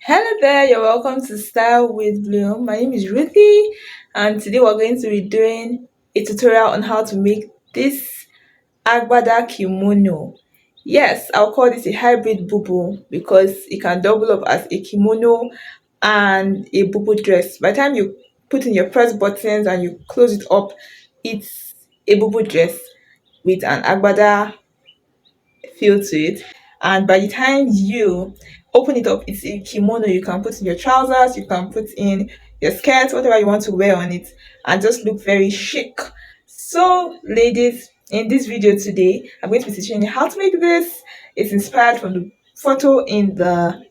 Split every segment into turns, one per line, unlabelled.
Hello there, you're welcome to Style with Bloom. My name is Ruthie, and today we're going to be doing a tutorial on how to make this Agbada Kimono. Yes, I'll call this a hybrid bubu because it can double up as a kimono and a bubu dress. By the time you put in your press buttons and you close it up, it's a bubu dress with an Agbada feel to it. And by the time you open it up, it's a kimono. You can put in your trousers, you can put in your skirt, whatever you want to wear on it, and just look very chic. So, ladies, in this video today, I'm going to be teaching you how to make this. It's inspired from the photo in the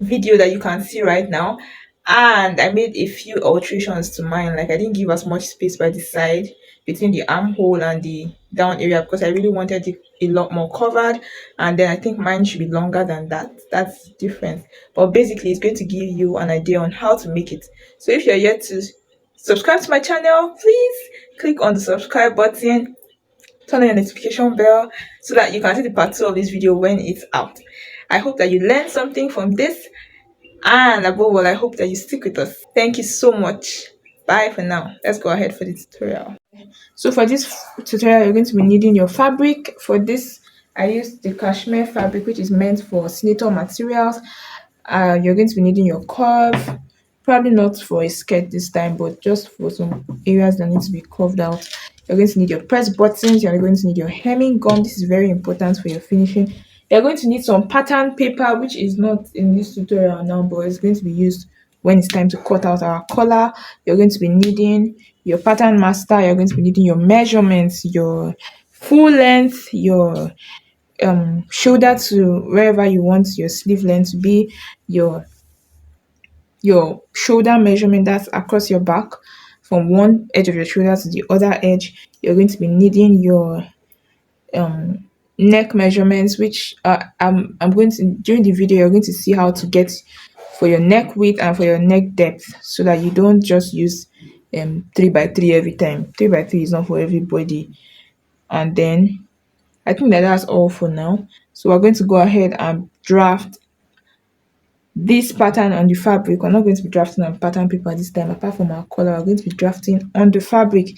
video that you can see right now, and I made a few alterations to mine. Like, I didn't give as much space by the side between the armhole and the down area because I really wanted it a lot more covered. And then I think mine should be longer than that. That's different, but basically it's going to give you an idea on how to make it. So if you're yet to subscribe to my channel, please click on the subscribe button, turn on your notification bell so that you can see the part 2 of this video when it's out. I hope that you learned something from this, and above all, I hope that you stick with us. Thank you so much. Bye for now. Let's go ahead for the tutorial. So for this tutorial, you're going to be needing your fabric. For this, I used the cashmere fabric, which is meant for senator materials. You're going to be needing your curve, probably not for a skirt this time, but just for some areas that need to be curved out. You're going to need your press buttons. You're going to need your hemming gum. This is very important for your finishing. You're going to need some pattern paper, which is not in this tutorial now, but it's going to be used when it's time to cut out our collar. You're going to be needing your pattern master. You're going to be needing your measurements, your full length, your shoulder to wherever you want your sleeve length to be, your shoulder measurement, that's across your back from one edge of your shoulder to the other edge. You're going to be needing your neck measurements, which I'm going to, during the video you're going to see how to get for your neck width and for your neck depth, so that you don't just use 3 by 3 every time. 3 by 3 is not for everybody. And then I think that's all for now. So we're going to go ahead and draft this pattern on the fabric. We're not going to be drafting on pattern paper this time. Apart from our color, we're going to be drafting on the fabric.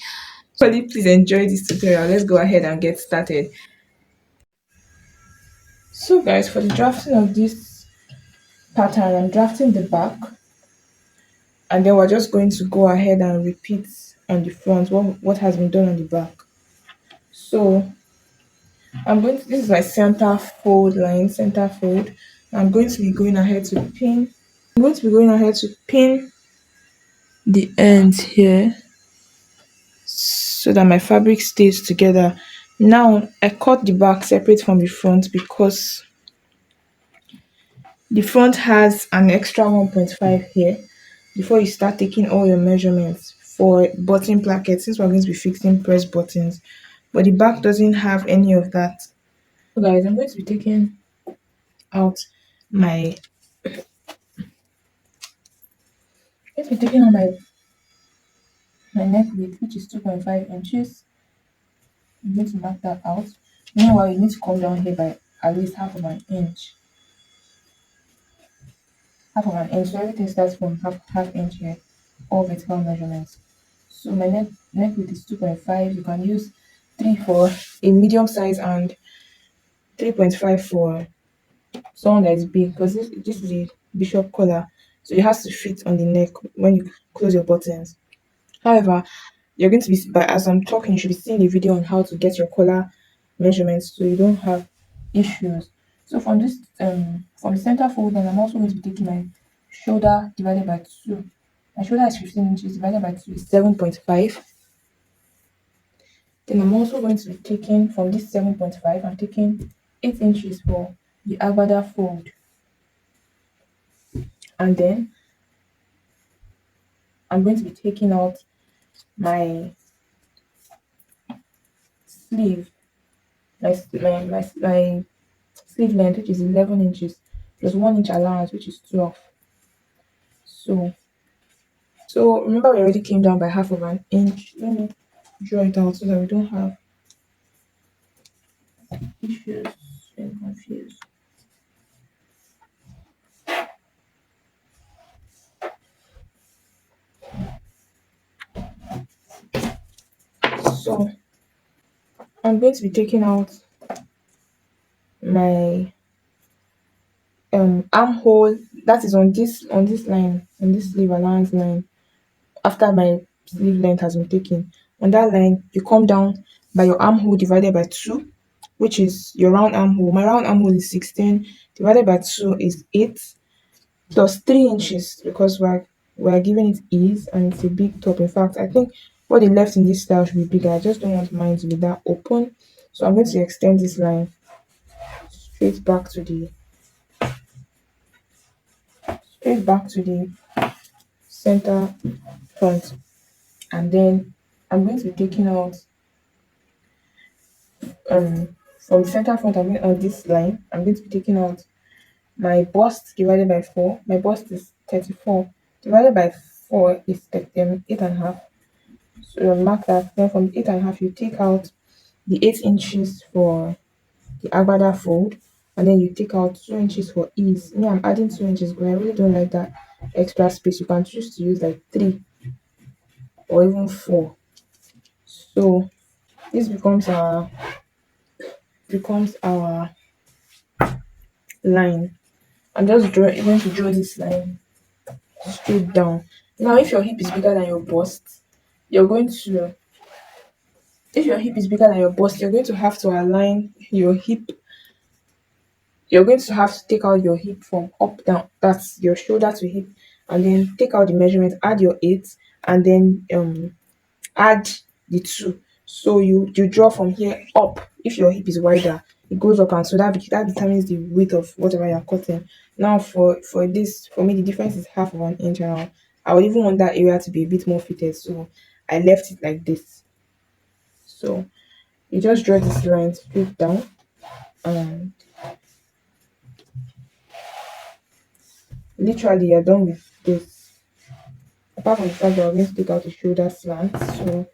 So please enjoy this tutorial. Let's go ahead and get started. So guys, for the drafting of this pattern, I'm drafting the back, and then we're just going to go ahead and repeat on the front what has been done on the back. So this is my center fold line, center fold. I'm going to be going ahead to pin. I'm going to be going ahead to pin the ends here so that my fabric stays together. Now I cut the back separate from the front because the front has an extra 1.5 here before you start taking all your measurements for button plackets, since we're going to be fixing press buttons, but the back doesn't have any of that. So guys, I'm going to be taking out my my neck width, which is 2.5 inches. I'm going to mark that out. Meanwhile, you need to come down here by at least half of an inch. Half of an inch. So everything starts from half inch here, all vertical measurements. So my neck width is 2.5. You can use 3 for a medium size and 3.5 for someone that is big, because this is a bishop collar, so it has to fit on the neck when you close your buttons. However, you're going to be, but as I'm talking, you should be seeing a video on how to get your collar measurements so you don't have issues. So from this from the center fold, and I'm also going to be taking my shoulder divided by 2. My shoulder is 15 inches, divided by 2 is 7.5. Then I'm also going to be taking from this 7.5, I'm taking 8 inches for the Agbada fold. And then I'm going to be taking out my sleeve, my sleeve length, which is 11 inches, plus 1 inch allowance, which is 12. So remember, we already came down by half of an inch. Let me draw it out so that we don't have issues and confused. So I'm going to be taking out my armhole that is on this line, on this sleeve allowance line. After my sleeve length has been taken, on that line you come down by your armhole divided by 2, which is your round armhole. My round armhole is 16, divided by 2 is 8, plus 3 inches, because we're giving it ease and it's a big top. In fact, I think what they left in this style should be bigger. I just don't want mine to be that open, so I'm going to extend this line straight back to the center front. And then I'm going to be taking out from the center front. I'm going on this line. I'm going to be taking out my bust divided by 4. My bust is 34, divided by 4 is 8 and a half. So you mark that. Then from the 8 and a half, you take out the 8 inches for the Agbada fold, and then you take out 2 inches for ease. Me, I'm adding 2 inches, but I really don't like that extra space. You can choose to use like 3 or even 4. So this becomes our line. I'm just going to draw this line straight down. Now, if your hip is bigger than your bust, you're going to if your hip is bigger than your bust, you're going to have to align your hip. You're going to have to take out your hip from up down. That's your shoulder to hip, and then take out the measurement. Add your 8, and then add the 2. So you draw from here up. If your hip is wider, it goes up, and so that determines the width of whatever you're cutting. Now for me, the difference is half of an inch, and I would even want that area to be a bit more fitted, so I left it like this. So you just draw this line straight down, and literally you're done with this. Apart from the fact that we're going to take out the shoulder slant, so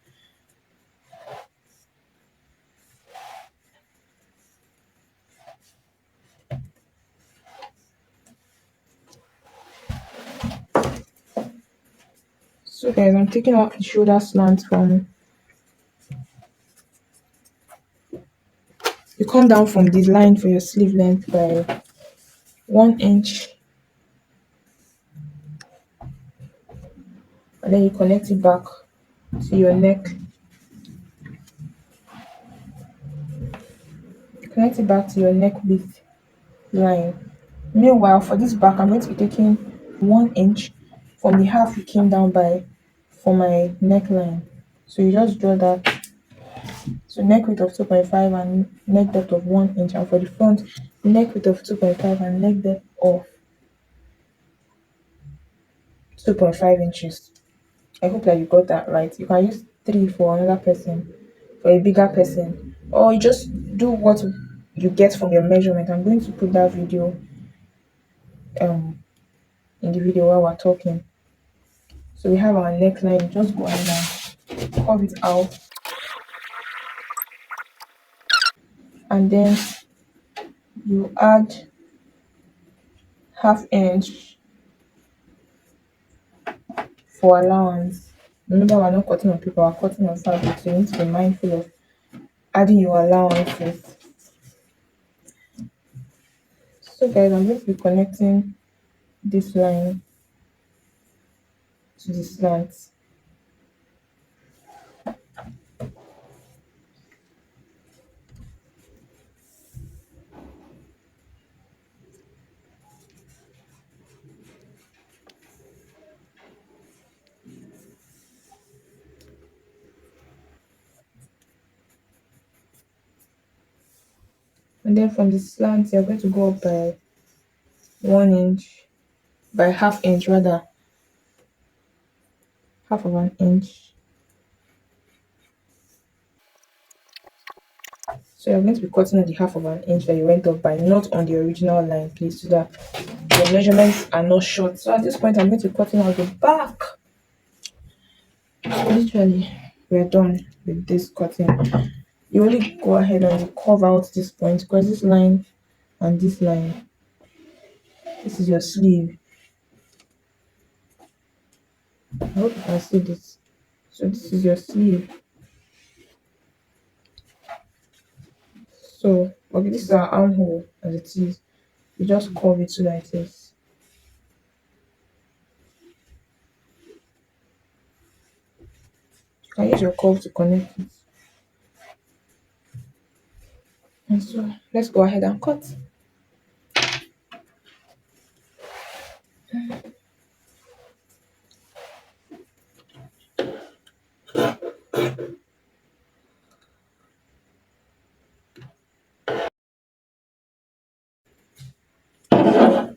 guys, I'm taking out the shoulder slant from. You come down from the line for your sleeve length by 1 inch, and then you connect it back to your neck. Connect it back to your neck width line. Meanwhile, for this back, I'm going to be taking 1 inch from the half you came down by for my neckline. So you just draw that. So neck width of 2.5 and neck depth of 1 inch, and for the front, neck width of 2.5 and neck depth of 2.5 inches. I hope that you got that right. You can use 3 for another person, for a bigger person, or you just do what you get from your measurement. I'm going to put that video um in the video while we're talking. So we have our neckline. Just go ahead and curve it out, and then you add ½ inch for allowance. Remember, we're not cutting on paper, we're cutting on fabric, so you need to be mindful of adding your allowances. So guys, I'm going to be connecting this line to the slant. And then from the slant, you're going to go up by 1 inch, by ½ inch rather, half of an inch. So you're going to be cutting on the half of an inch that you went up by, not on the original line, please, so that your measurements are not short. So at this point, I'm going to be cutting out the back. So literally, we're done with this cutting. You only go ahead and curve out this point, because this line and this line, this is your sleeve. I hope you can see this. So this is your sleeve. So okay, this is our armhole as it is. You just curve it so that it is. You can use your curve to connect it. And so let's go ahead and cut.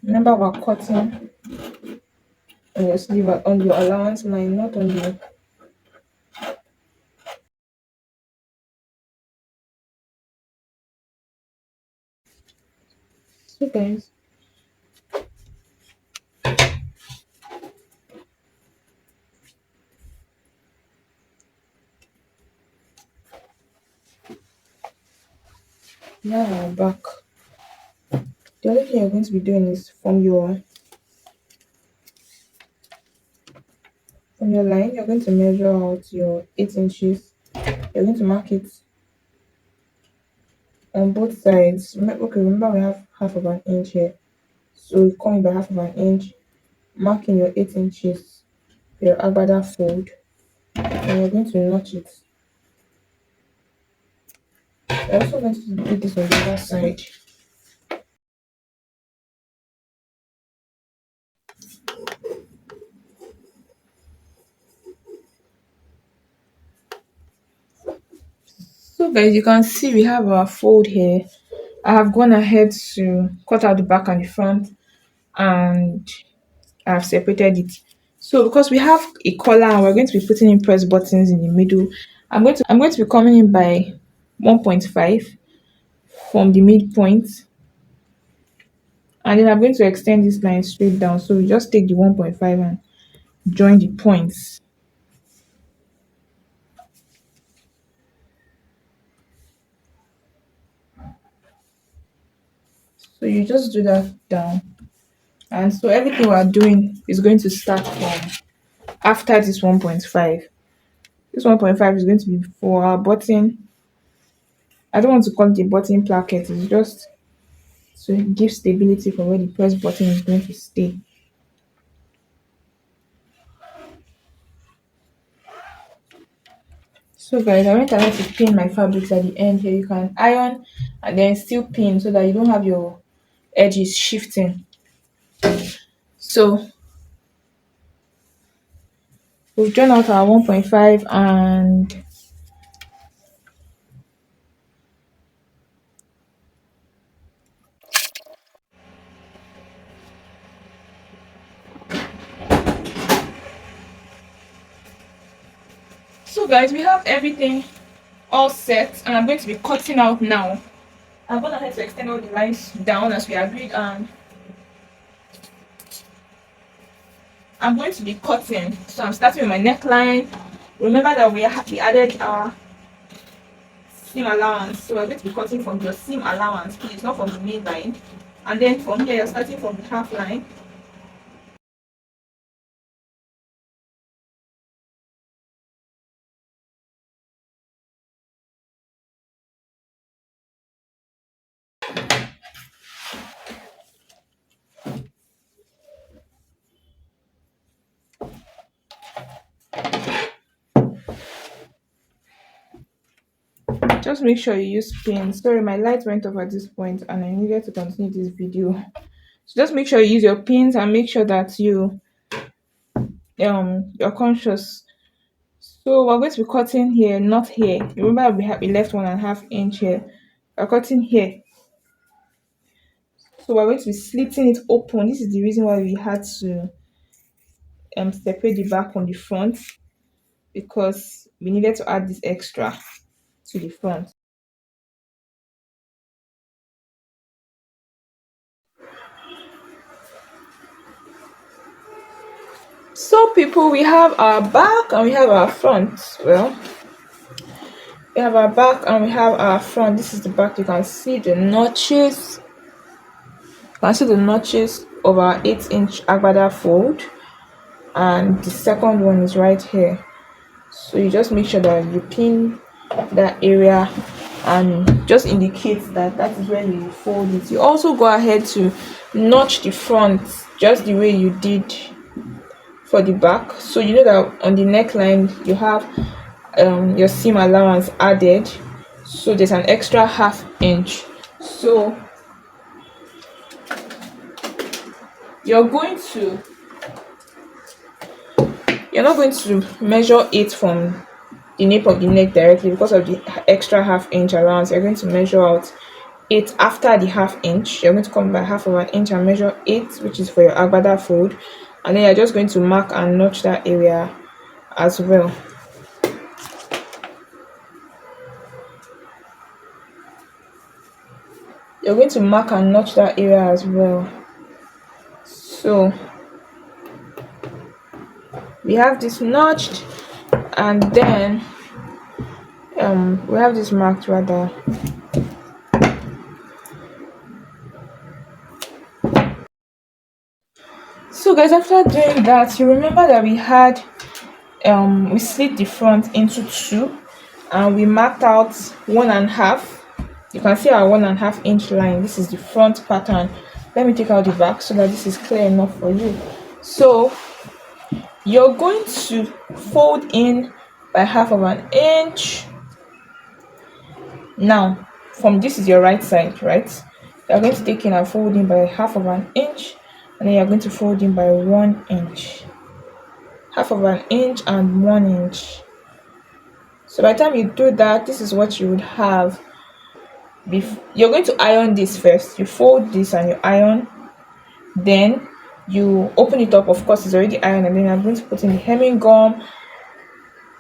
Remember we're cutting on your sleeve on your allowance line, not on the. So guys, now we're back. The only thing you're going to be doing is from your line, you're going to measure out your 8 inches. You're going to mark it on both sides. Okay, remember we have half of an inch here. So you come in by half of an inch, marking your 8 inches, your agbada fold, and you're going to notch it. You're also going to do this on the other side. So guys, you can see we have our fold here. I have gone ahead to cut out the back and the front, and I have separated it. So because we have a collar and we're going to be putting in press buttons in the middle, I'm going to be coming in by 1.5 from the midpoint, and then I'm going to extend this line straight down. So we just take the 1.5 and join the points. So you just do that down, and so everything we're doing is going to start from after this 1.5. This 1.5 is going to be for our button. I don't want to call it a button placket. It's just to give stability for where the press button is going to stay. So guys, I went ahead to pin my fabrics at the end here. You can iron and then still pin so that you don't have your edges shifting. So we've drawn out our 1.5, and so guys, we have everything all set, and I'm going to be cutting out now. I'm going to have to extend all the lines down as we agreed, and I'm going to be cutting. So I'm starting with my neckline. Remember that we added our seam allowance, so we're going to be cutting from your seam allowance, please, not from the main line. And then from here, you're starting from the half line. Just make sure you use pins. Sorry, my light went off at this point and I needed to continue this video. So just make sure you use your pins and make sure that you're conscious. So we're going to be cutting here, not here. Remember we left 1.5 inch here. We're cutting here. So we're going to be slitting it open. This is the reason why we had to separate the back from the front, because we needed to add this extra to the front. So people, we have our back and we have our front. Well, we have our back and we have our front. This is the back. You can see the notches. You can see the notches of our 8-inch agbada fold, and the second one is right here. So you just make sure that you pin that area and just indicate that that is where you fold it. You also go ahead to notch the front just the way you did for the back. So you know that on the neckline you have your seam allowance added, so there's an extra half inch. So you're going to you're not going to measure it from the nape of the neck directly because of the extra half inch allowance. You're going to measure out it after the half inch. You're going to come by half of an inch and measure it, which is for your agbada fold, and then you're just going to mark and notch that area as well. You're going to mark and notch that area as well. So we have this notched, and then we have this marked rather. So guys, after doing that, you remember that we had we slit the front into two, and we marked out 1.5. You can see our 1.5 inch line. This is the front pattern. Let me take out the back so that this is clear enough for you. So you're going to fold in by half of an inch. Now from this is your right side, right? You're going to take in and fold in by half of an inch, and then you're going to fold in by 1 inch, half of an inch and 1 inch. So by the time you do that, this is what you would have. You're going to iron this first. You fold this and you iron, then you open it up. Of course it's already ironed, and then I'm going to put in the hemming gum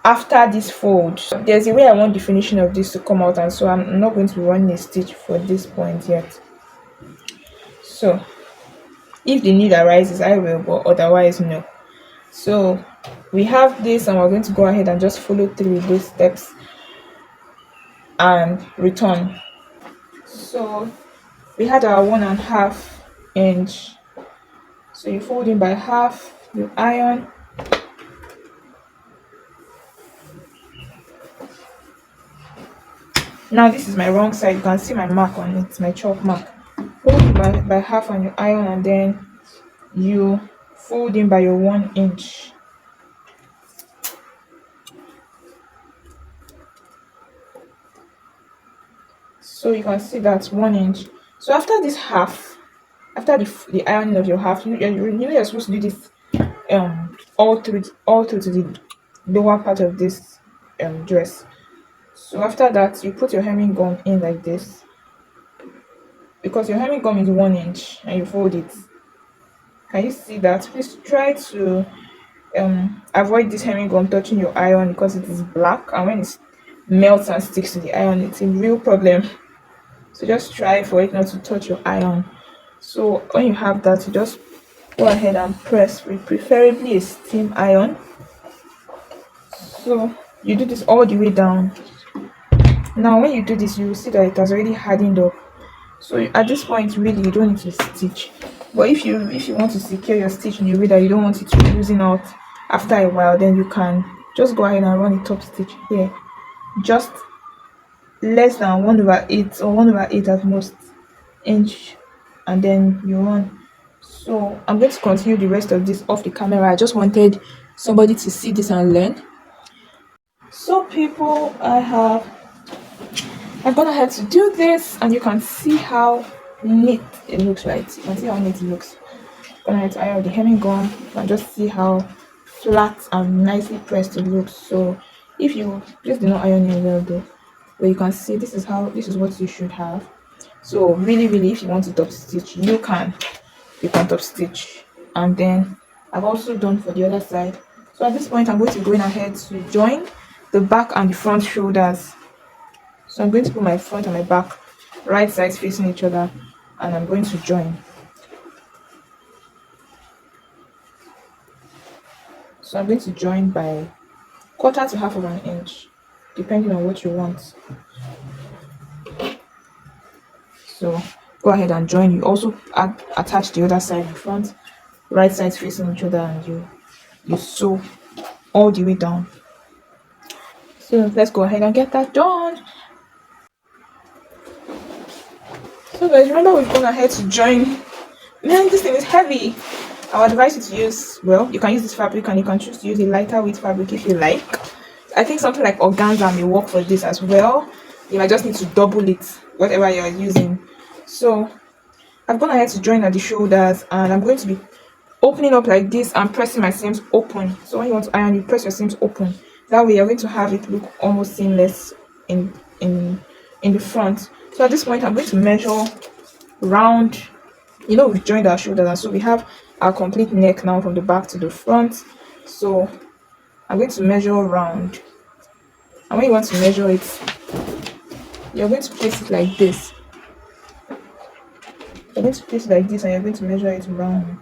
after this fold. There's a way I want the finishing of this to come out, and so I'm not going to be running a stitch for this point yet. So if the need arises, I will, but otherwise no. So we have this, and we're going to go ahead and just follow through with those steps and return. So we had our 1.5 inch. So you fold in by half, you iron, now this is my wrong side. You can see my mark on it, my chalk mark. Fold in by half and you iron, and then you fold in by your 1 inch. So you can see that's 1 inch. So after this half, after the ironing of your half, you're supposed to do this all through to the lower part of this dress. So after that, you put your hemming gum in like this, because your hemming gum is 1 inch, and you fold it. Can you see that? Please try to avoid this hemming gum touching your iron, because it is black, and when it melts and sticks to the iron, it's a real problem. So just try for it not to touch your iron. So when you have that, you just go ahead and press with preferably a steam iron. So you do this all the way down. Now when you do this, you will see that it has already hardened up. So at this point really you don't need to stitch. But if you want to secure your stitch in a way that you don't want it to be losing out after a while, then you can just go ahead and run a top stitch here, just less than 1/8 or 1/8 at most inch, and then you run. So I'm going to continue the rest of this off the camera. I just wanted somebody to see this and learn. So people, I've gone ahead to do this, and you can see how neat it looks, right? You can see how neat it looks. I'm gonna have to iron the hemming gum and just see how flat and nicely pressed it looks. So if you just do not iron it well though, but you can see this is what you should have. So really if you want to top stitch, you can top stitch. And then I've also done for the other side. So at this point I'm going to go in ahead to join the back and the front shoulders. So I'm going to put my front and my back right sides facing each other, and I'm going to join. So I'm going to join by 1/4 to half of an inch, depending on what you want. So go ahead and join. You also attach the other side in front, right sides facing each other, and you sew all the way down. So let's go ahead and get that done. So guys, remember we've gone ahead to join. Man, this thing is heavy. I would advise you to use, well, you can use this fabric and you can choose to use a lighter weight fabric if you like. I think something like organza may work for this as well. You might just need to double it, whatever you're using. So I've gone ahead to join at the shoulders, and I'm going to be opening up like this and pressing my seams open. So when you want to iron, you press your seams open. That way you're going to have it look almost seamless in the front. So at this point I'm going to measure round. We've joined our shoulders, and so we have our complete neck now from the back to the front. So I'm going to measure round, and when you want to measure it, you're going to place it like this. You're going to place it like this, and you're going to measure it round.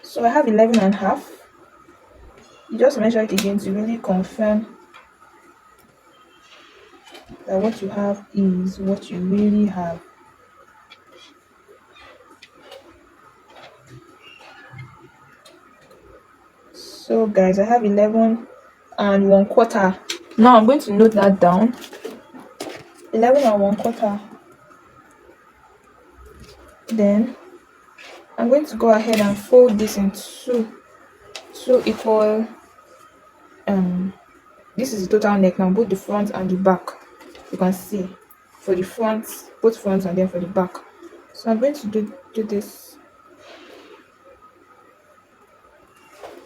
So I have 11.5. You just measure it again to really confirm that what you have is what you really have. So guys, I have 11.25. Now I'm going to note that down. 11.25. Then I'm going to go ahead and fold this into two equal. This is the total neck now, both the front and the back. You can see for the front, both fronts, and then for the back. So I'm going to do this.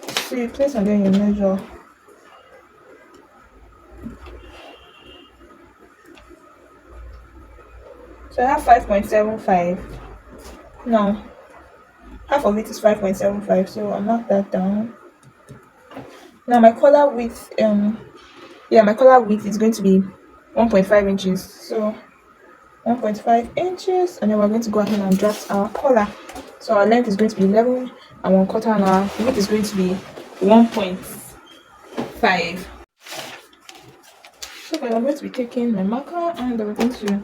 So you place and then you measure. So I have 5.75. Now half of it is 5.75, so I'll mark that down. Now my collar width, my collar width is going to be 1.5 inches. So 1.5 inches, and then we're going to go ahead and draft our collar. So our length is going to be 11.25, and our width is going to be 1.5. So I'm going to be taking my marker, and we're going to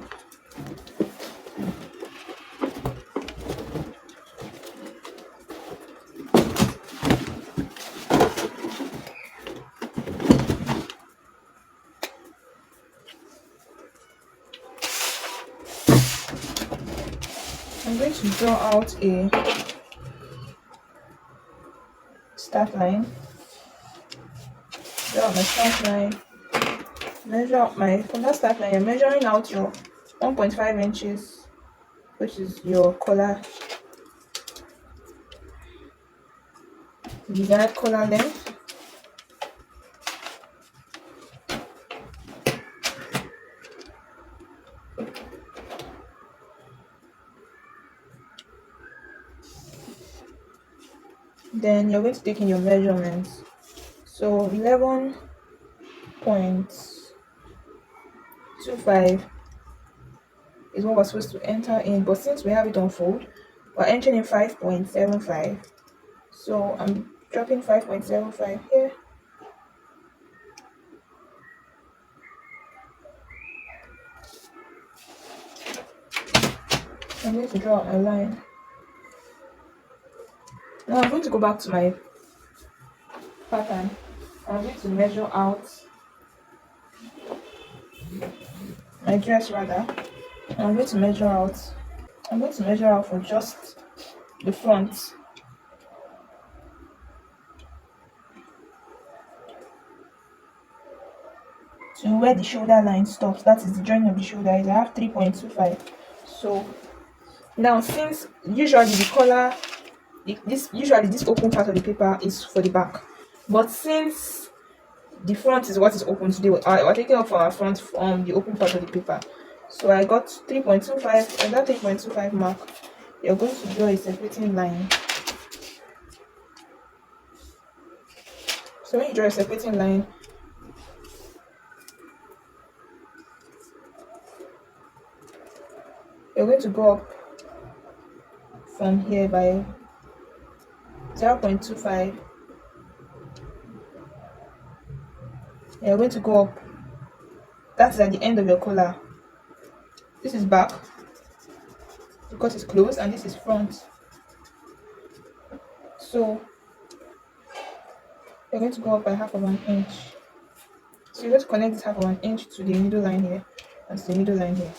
draw out a start line. Draw out my start line. Measure out from that start line, you're measuring out your 1.5 inches, which is your collar, desired collar length. Then you're going to take in your measurements. So 11.25 is what we're supposed to enter in, but since we have it on fold, we're entering in 5.75. So I'm dropping 5.75 here. I'm going to draw a line. Now I'm going to go back to my pattern. I'm going to measure out my dress rather. I'm going to measure out for just the front. To where the shoulder line stops, that is the joint of the shoulder, is I have 3.25. So now, since usually the collar, this open part of the paper is for the back, but since the front is what is open today, we're taking off our front from the open part of the paper. So I got 3.25, and that 3.25 mark, you're going to draw a separating line. So when you draw a separating line, you're going to go up from here by 0.25. You're going to go up. That's at the end of your collar. This is back because it's closed, and this is front. So you're going to go up by half of an inch. So you just connect this half of an inch to the middle line here and to the middle line here.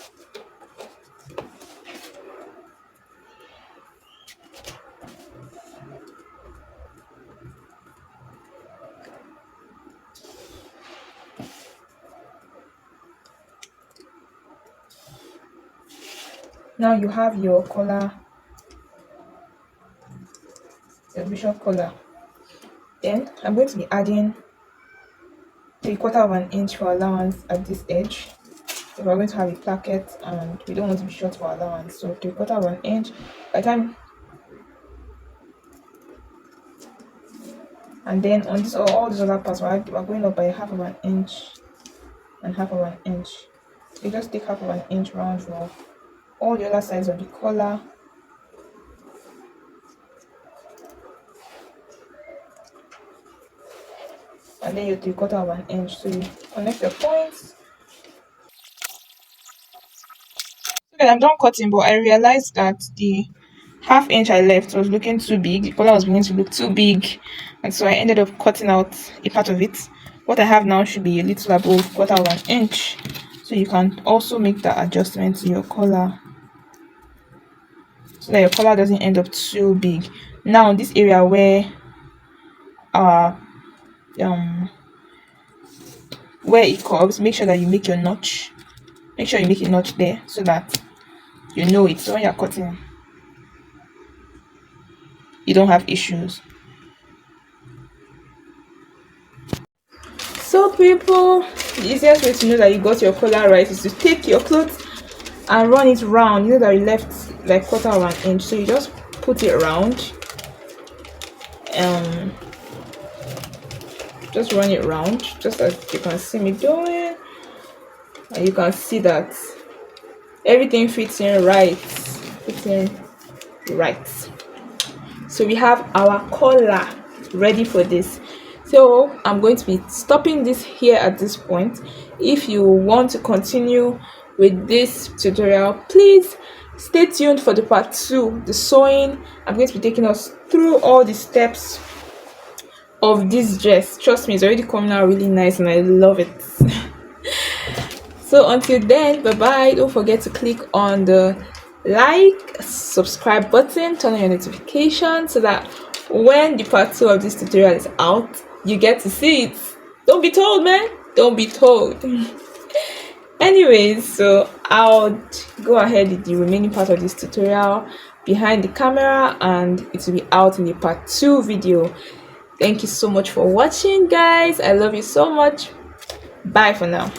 Now you have your collar, your bishop collar. Then I'm going to be adding 3/4 of an inch for allowance at this edge. If we're going to have a placket and we don't want to be short for allowance, so 3/4 of an inch. By the time, and then on this all these other parts, we're going up by half of an inch and half of an inch. So you just take half of an inch round for all the other sides of the collar. And then your 3/4 of an inch. So you connect your points. Okay, I'm done cutting, but I realized that the half inch I left was looking too big. The collar was beginning to look too big, and so I ended up cutting out a part of it. What I have now should be a little above 1/4 of an inch. So you can also make that adjustment to your collar so that your collar doesn't end up too big. Now this area uh um where it curves, make sure that you make your notch. Make sure you make a notch there so that you know it. So when you're cutting, you don't have issues. So people, the easiest way to know that you got your collar right is to take your clothes and run it round. You know that you left like 1/4 of an inch, so you just put it around. Just run it round, just as you can see me doing, and you can see that everything fits in right. So we have our collar ready for this. So I'm going to be stopping this here at this point. If you want to continue with this tutorial, please stay tuned for the part 2, the sewing. I'm going to be taking us through all the steps of this dress. Trust me, it's already coming out really nice and I love it. So until then, bye bye. Don't forget to click on the like, subscribe button, turn on your notifications so that when the part 2 of this tutorial is out, you get to see it. Don't be told, man. Don't be told. Anyways, so I'll go ahead with the remaining part of this tutorial behind the camera and it will be out in the part 2 video. Thank you so much for watching, guys. I love you so much. Bye for now.